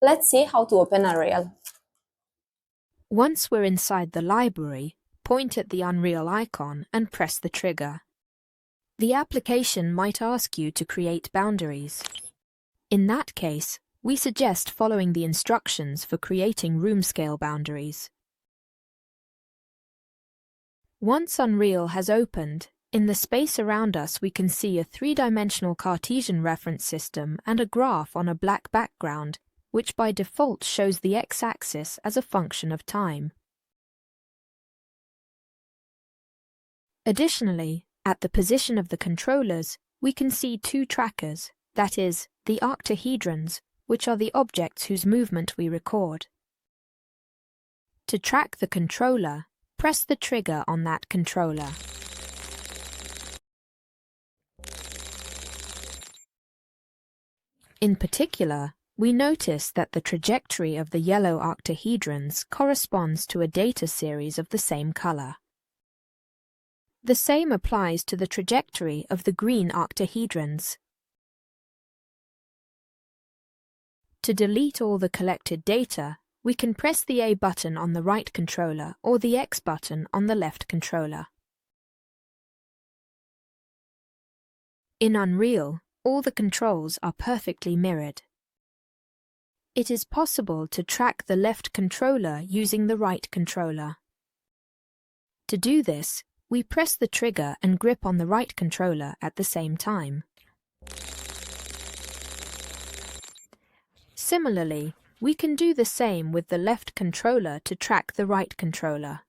Let's see how to open AnReAL. Once we're inside the library, point at the AnReAL icon and press the trigger. The application might ask you to create boundaries. In that case, we suggest following the instructions for creating room scale boundaries. Once AnReAL has opened, in the space around us we can see a three-dimensional Cartesian reference system and a graph on a black background, which by default shows the x-axis as a function of time. Additionally, at the position of the controllers, we can see two trackers, that is, the octahedrons, which are the objects whose movement we record. To track the controller, press the trigger on that controller. In particular, we notice that the trajectory of the yellow octahedrons corresponds to a data series of the same color. The same applies to the trajectory of the green octahedrons. To delete all the collected data, we can press the A button on the right controller or the X button on the left controller. In AnReAL, all the controls are perfectly mirrored. It is possible to track the left controller using the right controller. To do this, we press the trigger and grip on the right controller at the same time. Similarly, we can do the same with the left controller to track the right controller.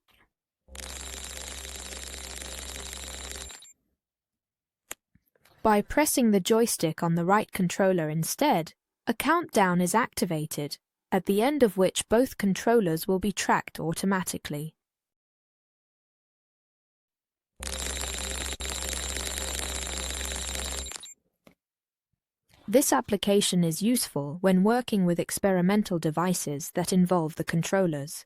By pressing the joystick on the right controller instead, a countdown is activated, at the end of which both controllers will be tracked automatically. This application is useful when working with experimental devices that involve the controllers.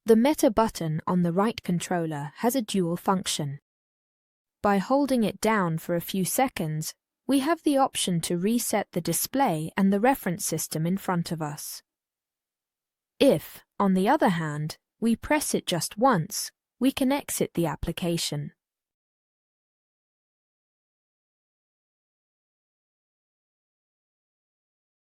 The Meta button on the right controller has a dual function. By holding it down for a few seconds, we have the option to reset the display and the reference system in front of us. If, on the other hand, we press it just once, we can exit the application.